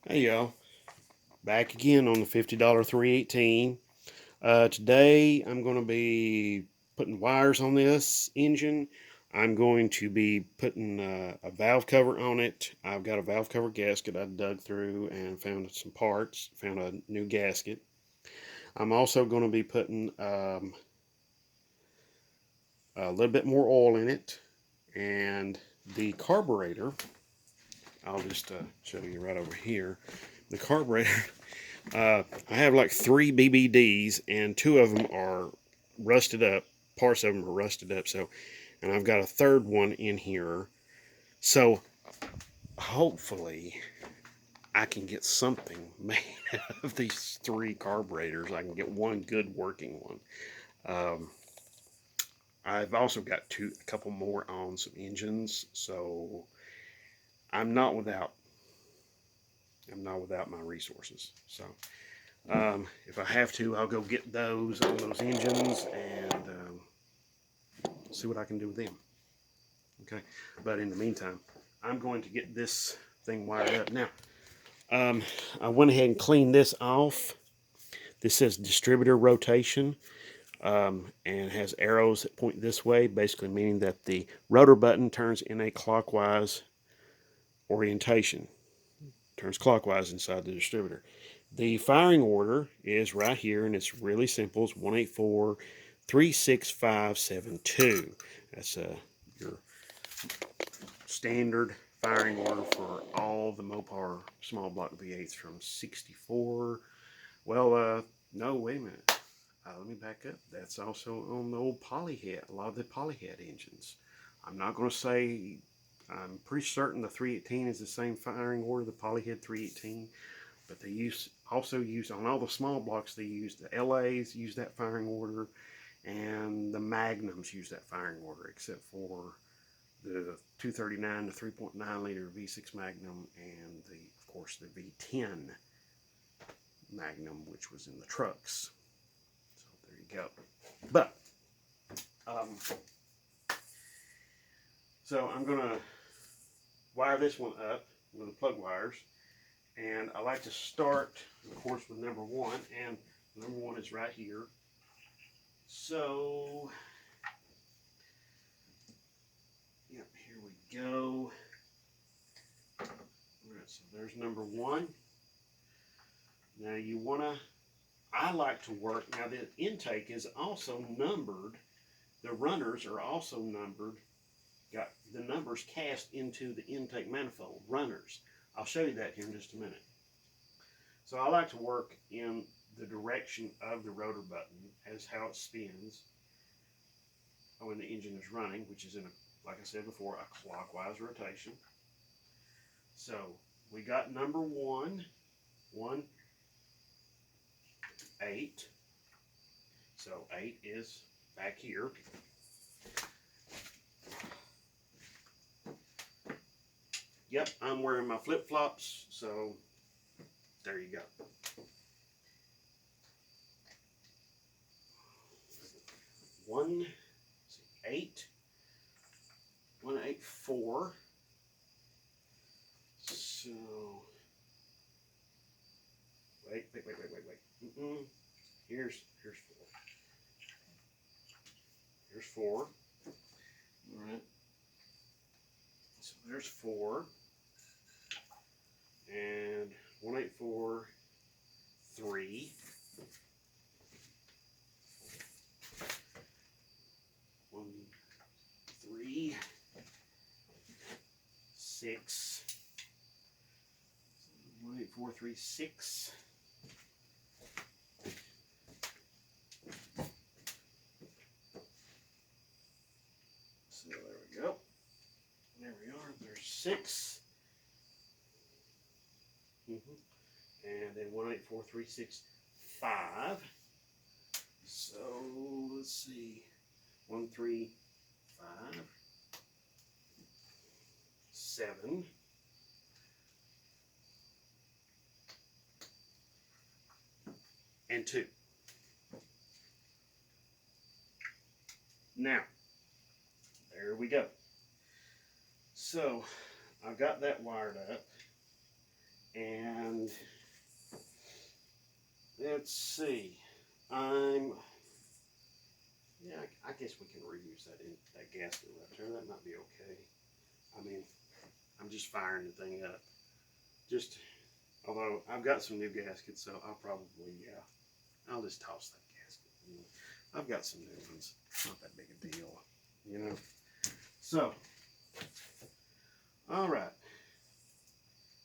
Hey y'all, back again on the $50 318. Today I'm going to be putting wires on this engine. I'm going to be putting a valve cover on it. I've got a valve cover gasket I dug through and found some parts, found a new gasket. I'm also going to be putting a little bit more oil in it, and the carburetor. I'll just show you right over here. The carburetor. I have like 3 BBDs, and 2 of them are rusted up. Parts of them are rusted up. So, and I've got a third one in here. So, hopefully, I can get something made of these 3 carburetors. I can get one good working one. Um, I've also got a couple more on some engines. So, I'm not without. I'm not without my resources. So, if I have to, I'll go get those on those engines and see what I can do with them. Okay, but in the meantime, I'm going to get this thing wired up. Now, I went ahead and cleaned this off. This says distributor rotation, and has arrows that point this way, basically meaning that the rotor button turns in a clockwise orientation, turns clockwise inside the distributor. The firing order is right here, and it's really simple. It's 184-36572. That's your standard firing order for all the Mopar small block V8s from 64. Well, no, wait a minute. Let me back up. That's also on the old Polyhead, a lot of the Polyhead engines. I'm not going to say, I'm pretty certain the 318 is the same firing order, the Polyhead 318, but they also use on all the small blocks, they use the LAs, use that firing order, and the Magnums use that firing order, except for the 239, the 3.9 liter V6 Magnum, and of course the V10 Magnum, which was in the trucks. So there you go. But so I'm gonna wire this one up with the plug wires, and I like to start, of course, with number one, and number one is right here. So, yep, here we go. All right, so there's number one. Now you wanna, I like to work, now the intake is also numbered. The runners are also numbered, got the numbers cast into the intake manifold, runners. I'll show you that here in just a minute. So I like to work in the direction of the rotor button as how it spins when the engine is running, which is in a, like I said before, a clockwise rotation. So we got number one, 8. So 8 is back here. Yep, I'm wearing my flip-flops, so there you go. One, 8, 184. So, wait. Here's 4. Here's 4. All right. So there's 4. And 184, 3. 1, 3, 6. 184, 3, 6. So there we go. There we are. There's 6. And then 184, 3, 6, 5. So let's see. 1, 3, 5, 7. And 2. Now, there we go. So I've got that wired up, and let's see. Yeah, I guess we can reuse that gasket right there. That might be okay. I mean, I'm just firing the thing up. Just, although I've got some new gaskets, so I'll probably, yeah, I'll just toss that gasket. You know, I've got some new ones. Not that big a deal, you know. So, all right.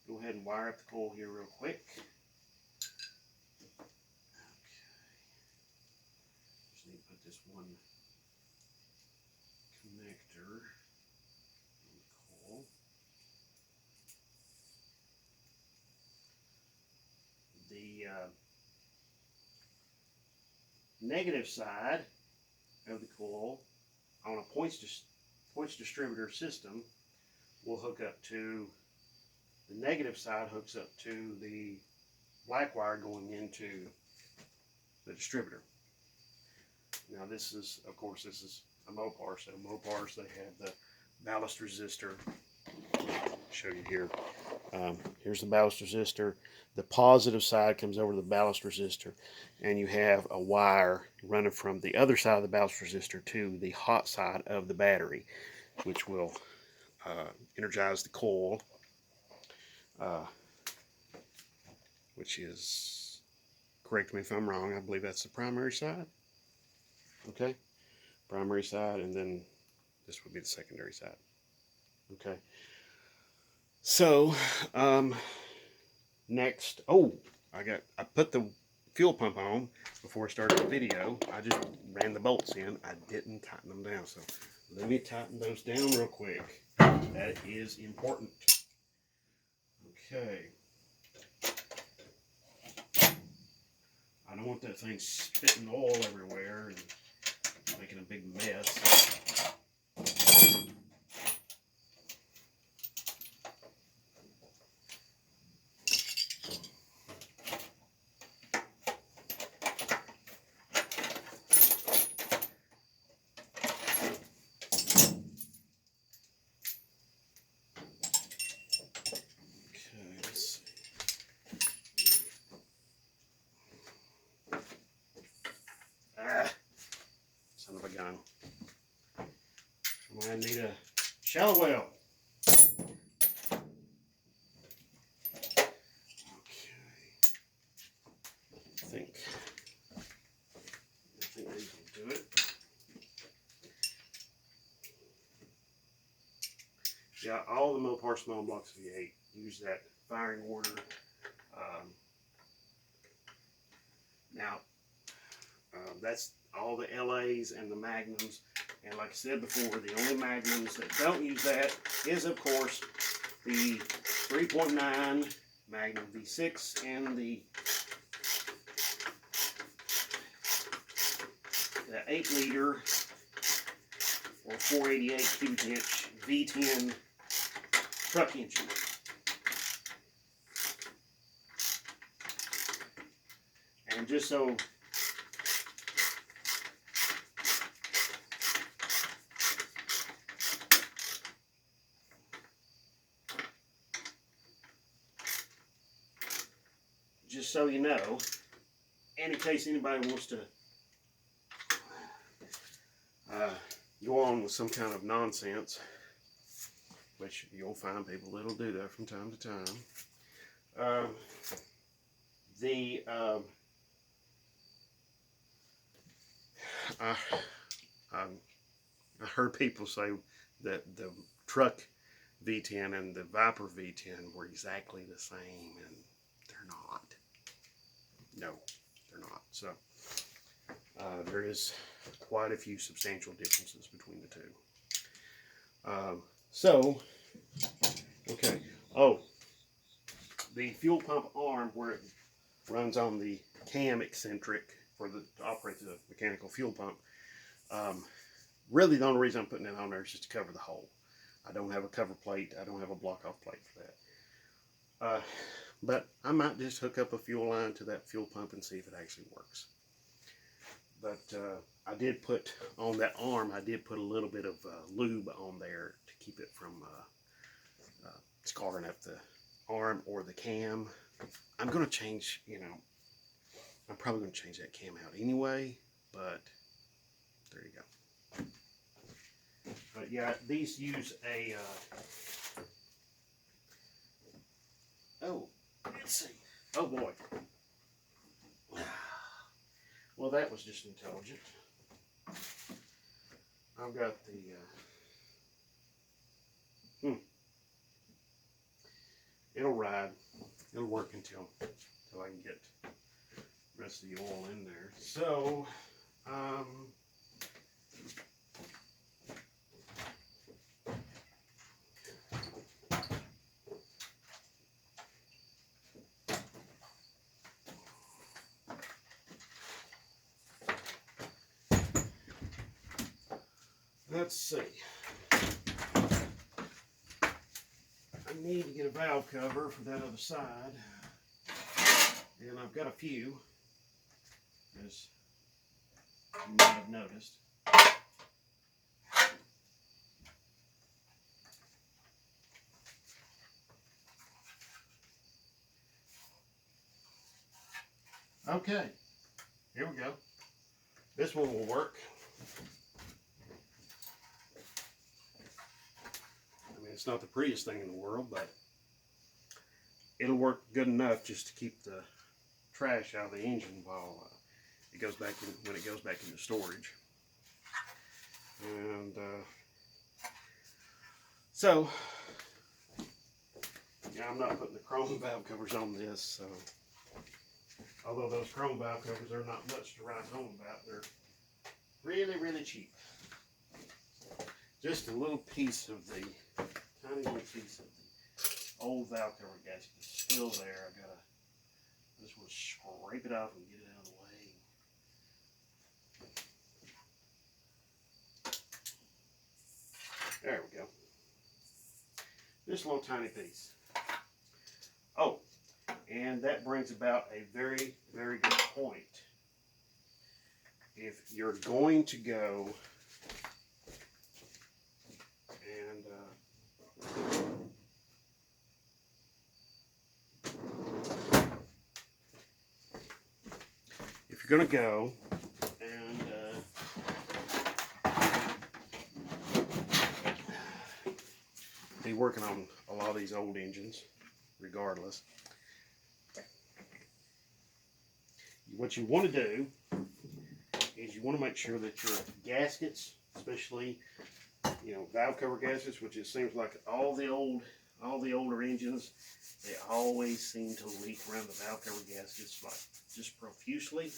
Go ahead and wire up the coil here real quick. Okay. Just need to put this one connector on the coil. The negative side of the coil on a points distributor system will hook up to the negative side hooks up to the black wire going into the distributor. Now this is, of course, this is a Mopar, so Mopars, they have the ballast resistor. I'll show you here. Here's the ballast resistor. The positive side comes over the ballast resistor, and you have a wire running from the other side of the ballast resistor to the hot side of the battery, which will energize the coil, which is, correct me if I'm wrong, I believe that's the primary side. Okay, primary side, and then this would be the secondary side. Okay, so next, I put the fuel pump on before I started the video. I just ran the bolts in. I didn't tighten them down, so let me tighten those down real quick. That is important. Okay. I don't want that thing spitting oil everywhere and making a big mess. Son of a gun. I need a shallow well. Okay. I think these will do it. Yeah, all the Mopar small blocks V8 use that firing order. That's all the LAs and the Magnums. And like I said before, the only Magnums that don't use that is, of course, the 3.9 Magnum V6 and the 8-liter or 488 cubic inch V10 truck engine. And just so you know, and in case anybody wants to go on with some kind of nonsense, which you'll find people that'll do that from time to time. I heard people say that the truck V10 and the Viper V10 were exactly the same, and they're not. No, they're not. So there is quite a few substantial differences between the two. Okay. Oh, the fuel pump arm where it runs on the cam eccentric to operate the mechanical fuel pump. Really, the only reason I'm putting it on there is just to cover the hole. I don't have a cover plate. I don't have a block-off plate for that. But I might just hook up a fuel line to that fuel pump and see if it actually works. But I did put on that arm, I did put a little bit of lube on there to keep it from scarring up the arm or the cam. I'm going to change, I'm probably going to change that cam out anyway, but there you go. But yeah, these use a, oh, let's see. Oh boy. Well, that was just intelligent. I've got the, it'll ride. It'll work until I can get the rest of the oil in there. So, let's see. I need to get a valve cover for that other side. And I've got a few, as you might have noticed. Okay, here we go. This one will work. I mean, it's not the prettiest thing in the world, but it'll work good enough just to keep the trash out of the engine while it goes back in, when it goes back into storage. And so, yeah, I'm not putting the chrome valve covers on this. So, although those chrome valve covers are not much to write home about, they're really, really cheap. Just a little piece of the tiny little piece of the old valve cover gasket is still there. I just want to scrape it off and get it out of the way. There we go. Just a little tiny piece. Oh, and that brings about a very, very good point. If you're going to go and if you're going to go and be working on a lot of these old engines, regardless, what you want to do is you want to make sure that your gaskets, especially, you know, valve cover gaskets, which it seems like all the older engines, they always seem to leak around the valve cover gaskets like just profusely.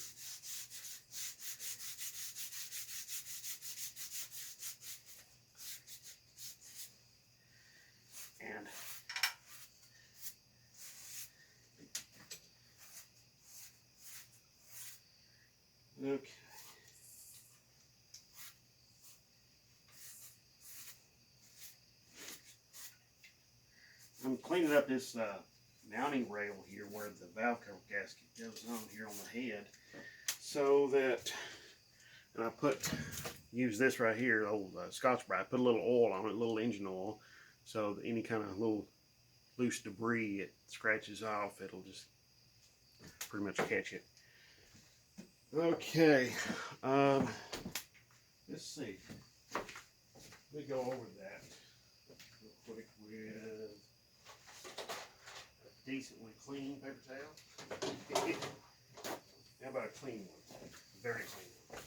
And okay. I'm cleaning up this mounting rail here where the valve cover gasket goes on here on the head, so that, and I use this right here, old Scotch-Brite, put a little oil on it, a little engine oil, so that any kind of little loose debris it scratches off, it'll just pretty much catch it. Okay, let's see. Let me go over that real quick with a decently clean paper towel. How about a clean one? Very clean one.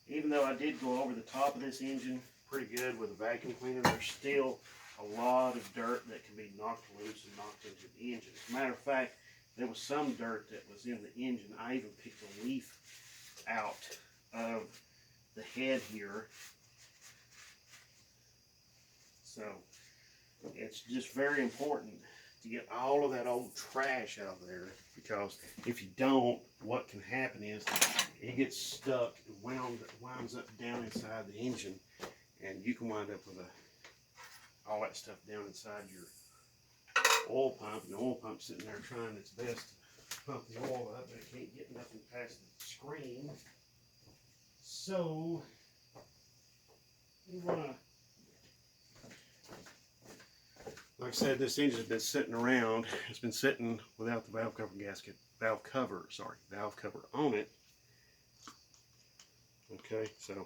Even though I did go over the top of this engine pretty good with a vacuum cleaner, there's still a lot of dirt that can be knocked loose and knocked into the engine. As a matter of fact, there was some dirt that was in the engine. I even picked a leaf out of the head here. So it's just very important to get all of that old trash out of there, because if you don't, what can happen is it gets stuck and winds up down inside the engine, and you can wind up with all that stuff down inside your oil pump, and the oil pump's sitting there trying its best to pump the oil up, but it can't get nothing past the screen. So you want to like I said, this engine's been sitting around. It's been sitting without the valve cover on it. Okay, so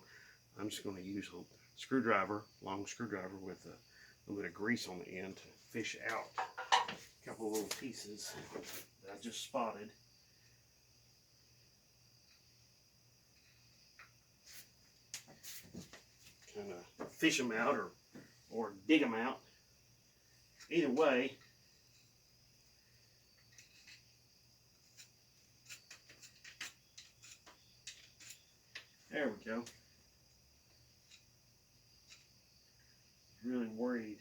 I'm just going to use a screwdriver, long screwdriver with a little bit of grease on the end to fish out a couple of little pieces that I just spotted. Kind of fish them out or dig them out. Either way, there we go. Really worried.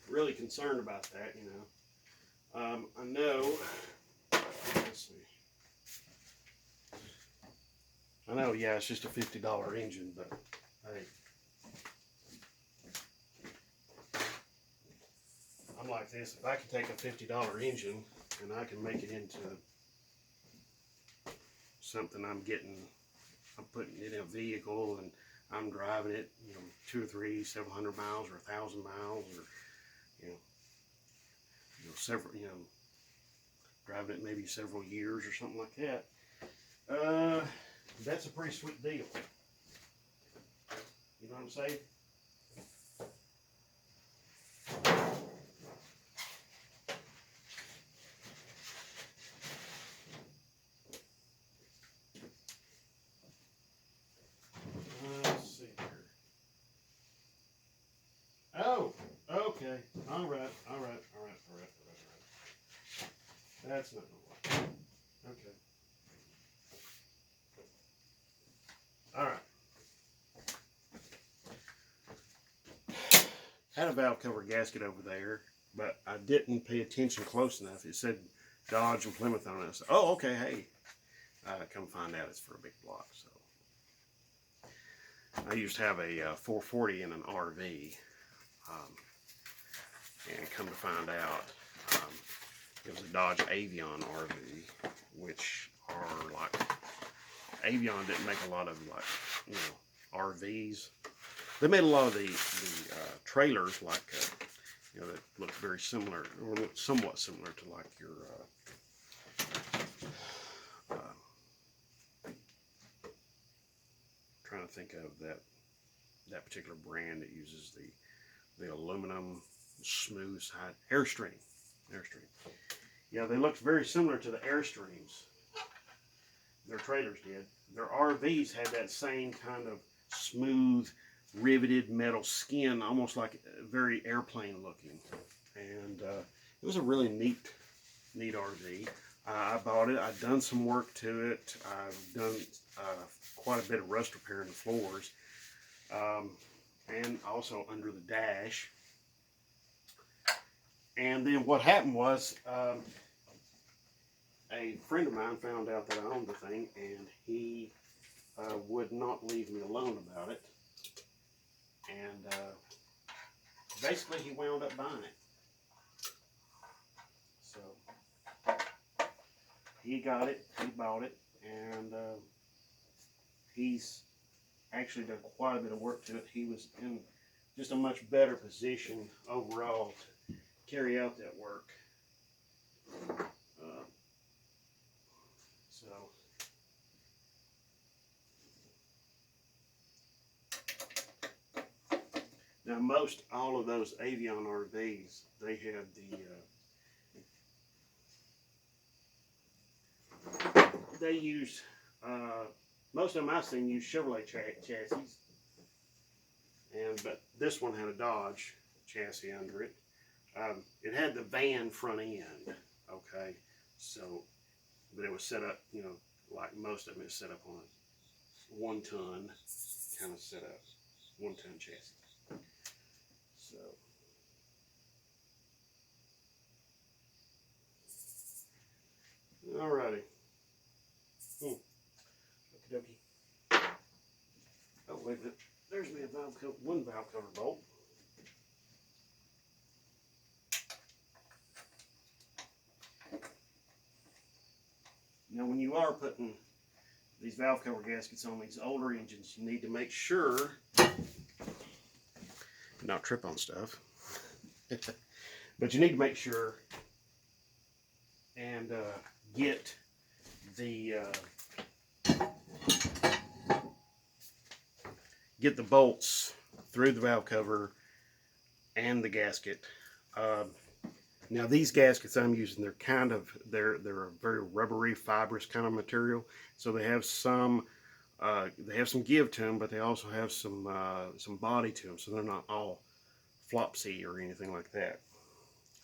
Really concerned about that, you know. I know, let's see. I know, yeah, it's just a $50 engine, but hey. I'm like this, if I can take a $50 engine and I can make it into something I'm putting it in a vehicle and I'm driving it, you know, 2 or 3, several hundred miles or 1,000 miles, or you know, several, you know, driving it maybe several years or something like that. That's a pretty sweet deal. You know what I'm saying? Let's see here. Oh, okay. All right. That's not gonna work. Okay. All right. Had a valve cover gasket over there, but I didn't pay attention close enough. It said Dodge and Plymouth on it. I said, oh, okay, hey. Come find out it's for a big block. So I used to have a 440 in an RV, and come to find out, it was a Dodge Avion RV, which are like, Avion didn't make a lot of, like, you know, RVs. They made a lot of the trailers, like, you know, that look very similar, or look somewhat similar to like your trying to think of that particular brand that uses the aluminum smooth side Airstream. Yeah, they looked very similar to the Airstreams. Their trailers did. Their RVs had that same kind of smooth, riveted metal skin, almost like very airplane looking. And it was a really neat RV. I bought it. I've done some work to it. I've done quite a bit of rust repair in the floors, and also under the dash. And then what happened was, a friend of mine found out that I owned the thing, and he would not leave me alone about it. And basically he wound up buying it. So he got it, he bought it, and he's actually done quite a bit of work to it. He was in just a much better position overall to carry out that work. So now all of those Avion RVs, they had they used, most of them I've seen use Chevrolet chassis, but this one had a Dodge chassis under it. It had the van front end, okay, so, but it was set up, you know, like most of them is set up on a 1-ton kind of setup, 1-ton chassis. So alrighty. Okie dokie. Oh, wait a minute. There's me one valve cover bolt. Now, when you are putting these valve cover gaskets on these older engines, you need to make sure not trip on stuff. But you need to make sure and get the bolts through the valve cover and the gasket. Now these gaskets I'm using, they're a very rubbery, fibrous kind of material. So they have some give to them, but they also have some body to them. So they're not all flopsy or anything like that.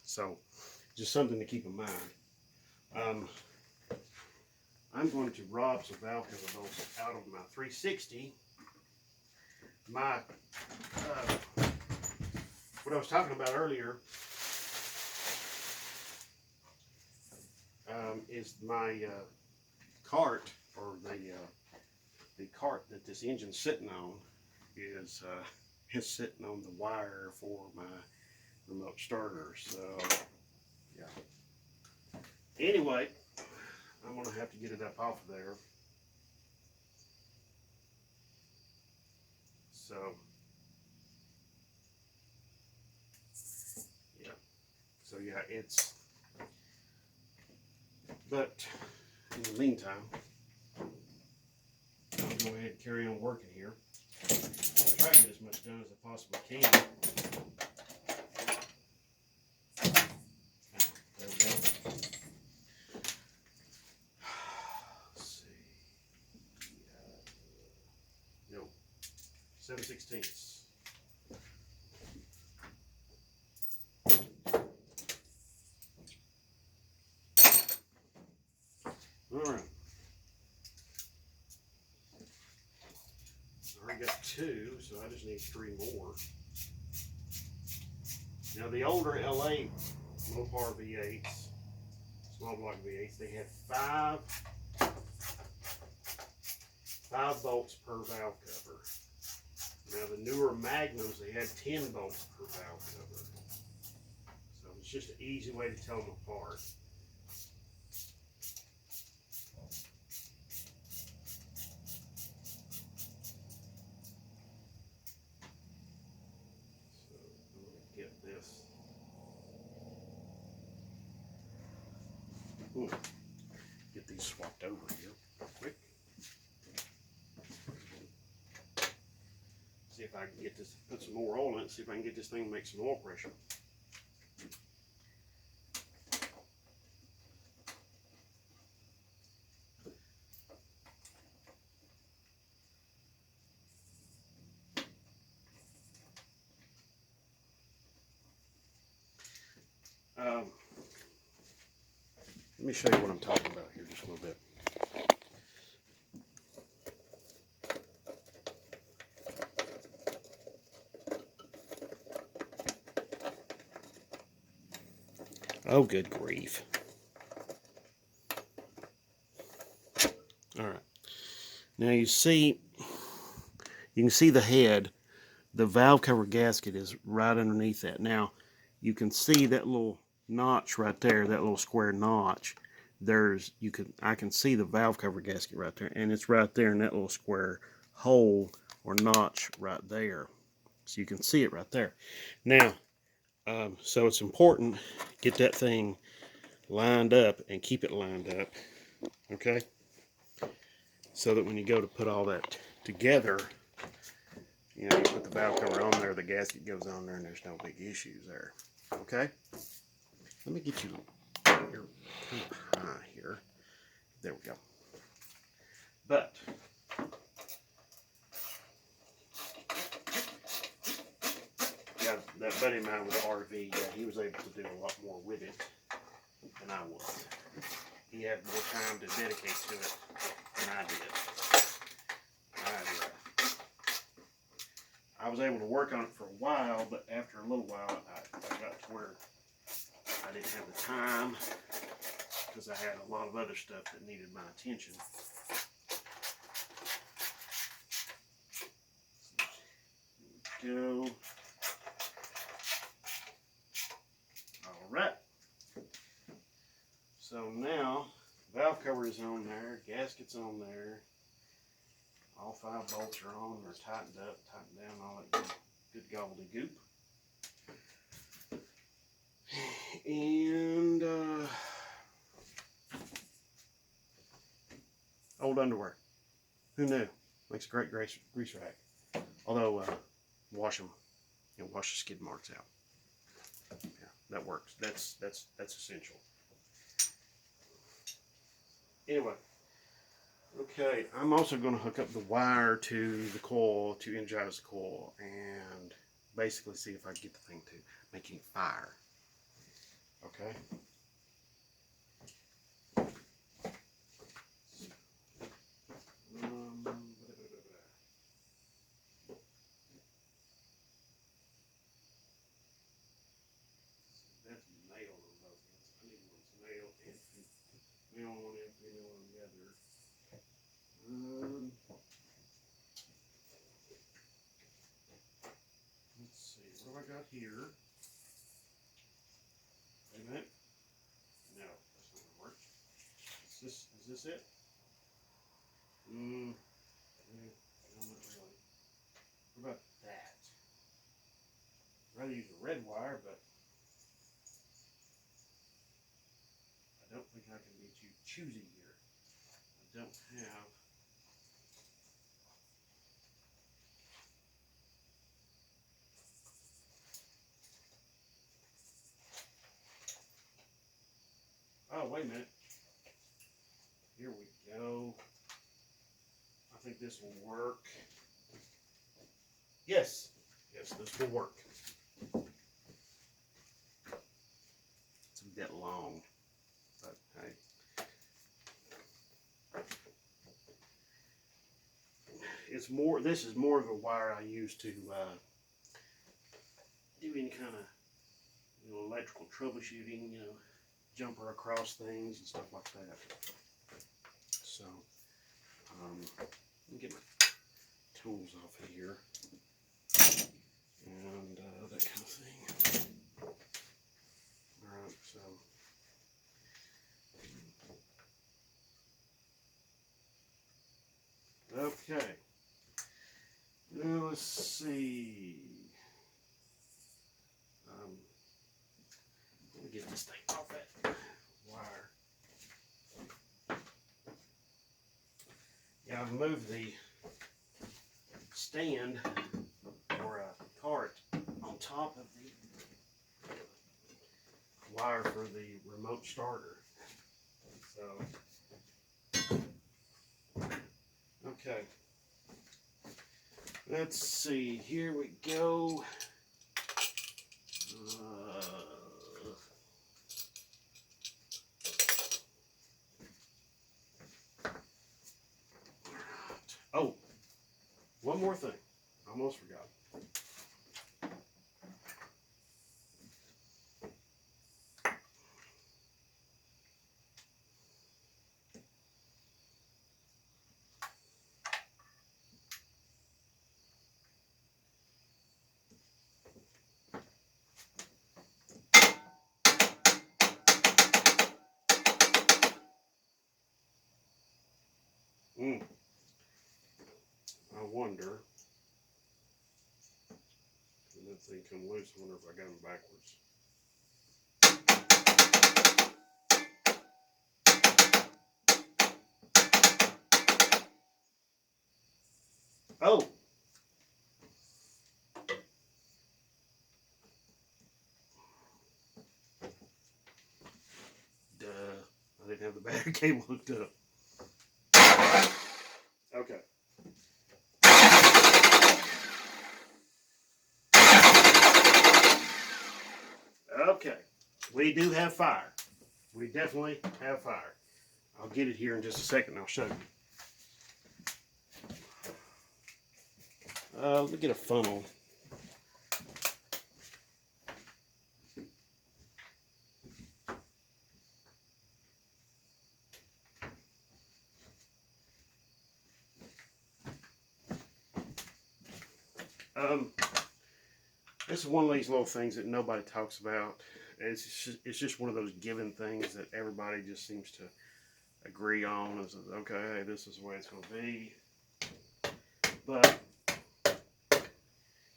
So just something to keep in mind. I'm going to rob some valve cover bolts out of my 360. What I was talking about earlier is my cart, or the cart that this engine's sitting on is sitting on the wire for my remote starter. So yeah. Anyway, I'm gonna have to get it up off of there. So yeah. So yeah, but in the meantime, I'll go ahead and carry on working here. I'll try to get as much done as I possibly can. There we go. Let's see. No, 7/16. All right. I already got 2, so I just need 3 more. Now the older LA Mopar V8s, small block V8s, they had 5 bolts per valve cover. Now the newer Magnums, they had 10 bolts per valve cover. So it's just an easy way to tell them apart. Get these swapped over here real quick. See if I can get this, put some more oil in it, see if I can get this thing to make some oil pressure. Let me show you what I'm talking about here just a little bit. Oh, good grief. All right. Now you can see the head. The valve cover gasket is right underneath that. Now you can see that little notch right there, that little square notch. I can see the valve cover gasket right there, and it's right there in that little square hole or notch right there. So you can see it right there. Now, so it's important, get that thing lined up and keep it lined up, okay? So that when you go to put all that together, you know, you put the valve cover on there, the gasket goes on there, and there's no big issues there, okay? Let me get you, you're kind of high here. There we go. But yeah, that buddy of mine with the RV, he was able to do a lot more with it than I was. He had more time to dedicate to it than I did. I was able to work on it for a while, but after a little while, I got to where I didn't have the time because I had a lot of other stuff that needed my attention. Here we go. All right. So now, valve cover is on there, gasket's on there. All 5 bolts are on, they're tightened up, tightened down, all that good gobbledygook. And old underwear. Who knew? Makes a great grease rag. Although, wash them. Wash the skid marks out. Yeah, that works. That's essential. Anyway, okay. I'm also going to hook up the wire to the coil to energize the coil and basically see if I can get the thing to making fire. Okay. That's nailed on both ends. I need one's nailed and nail one and nail on the other. Let's see. What have I got here? Wait a minute. No, that's not gonna work. Is this it? No, not really. What about that? I'd rather use a red wire, but I don't think I can be too choosy here. I don't have. Oh, wait a minute. Here we go. I think this will work. Yes. Yes, this will work. It's a bit long, but hey. It's more. This is more of a wire I use to do any kind of electrical troubleshooting. Jumper across things and stuff like that. So, let me get my tools off of here and that kind of thing. All right, so. Okay. Now let's see. Let me get this thing off that wire. Yeah, I've moved the stand or a cart on top of the wire for the remote starter. So, okay. Let's see. Here we go. Oh, one more thing. Almost forgot. I wonder. When that thing come loose, I wonder if I got them backwards. Oh! Duh. I didn't have the battery cable hooked up. Okay. Okay. We do have fire. We definitely have fire. I'll get it here in just a second and I'll show you. Let me get a funnel. This is one of these little things that nobody talks about. It's just one of those given things that everybody just seems to agree on. Is okay, hey, this is the way it's going to be. But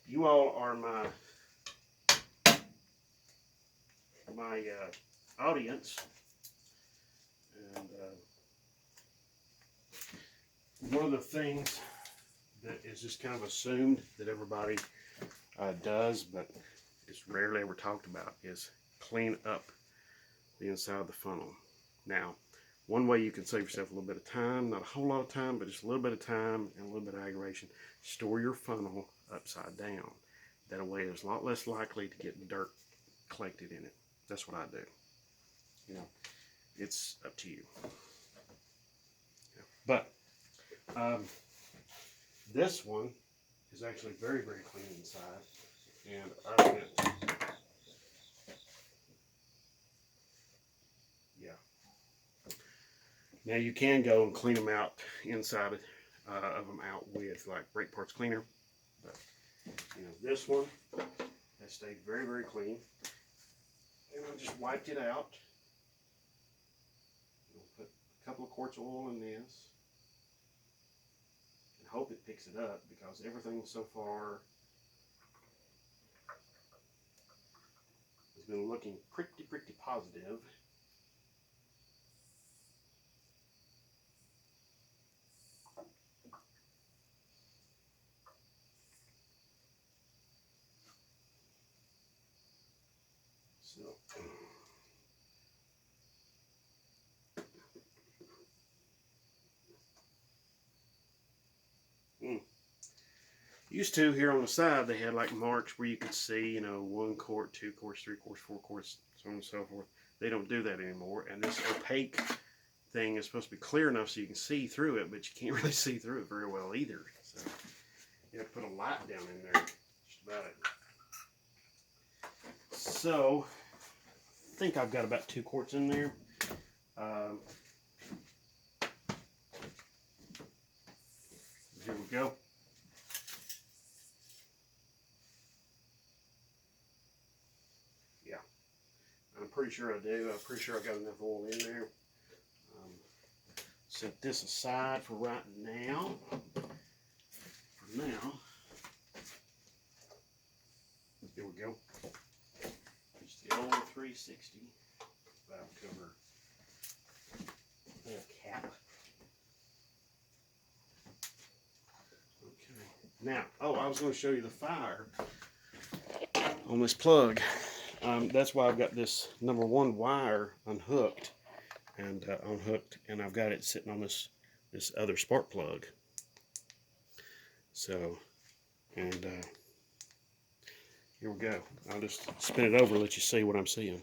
you all are my my audience. And one of the things that is just kind of assumed that everybody does, but it's rarely ever talked about, is clean up the inside of the funnel. Now, one way you can save yourself a little bit of time, not a whole lot of time, but just a little bit of time and a little bit of aggravation, store your funnel upside down. That way it's a lot less likely to get dirt collected in it. That's what I do. You know, it's up to you. Yeah. But this one is actually very, very clean inside. And I went, yeah. Now you can go and clean them out inside of them out with like brake parts cleaner. But, you know, this one has stayed very, very clean. And I just wiped it out. I'll put a couple of quarts of oil in this. And hope it picks it up, because everything so far has been looking pretty, pretty positive. So, used to, here on the side, they had like marks where you could see, you know, 1 quart, 2 quarts, 3 quarts, 4 quarts, so on and so forth. They don't do that anymore. And this opaque thing is supposed to be clear enough so you can see through it, but you can't really see through it very well either. So you have to put a light down in there, just about it. So I think I've got about 2 quarts in there. Here we go. Yeah, I'm pretty sure I do. I'm pretty sure I got enough oil in there. Set this aside for right now. For now, here we go. Just the old 360 valve cover cap. Okay. Now, oh, I was going to show you the fire on this plug. That's why I've got this #1 wire unhooked. And and I've got it sitting on this other spark plug. So, and here we go. I'll just spin it over and let you see what I'm seeing.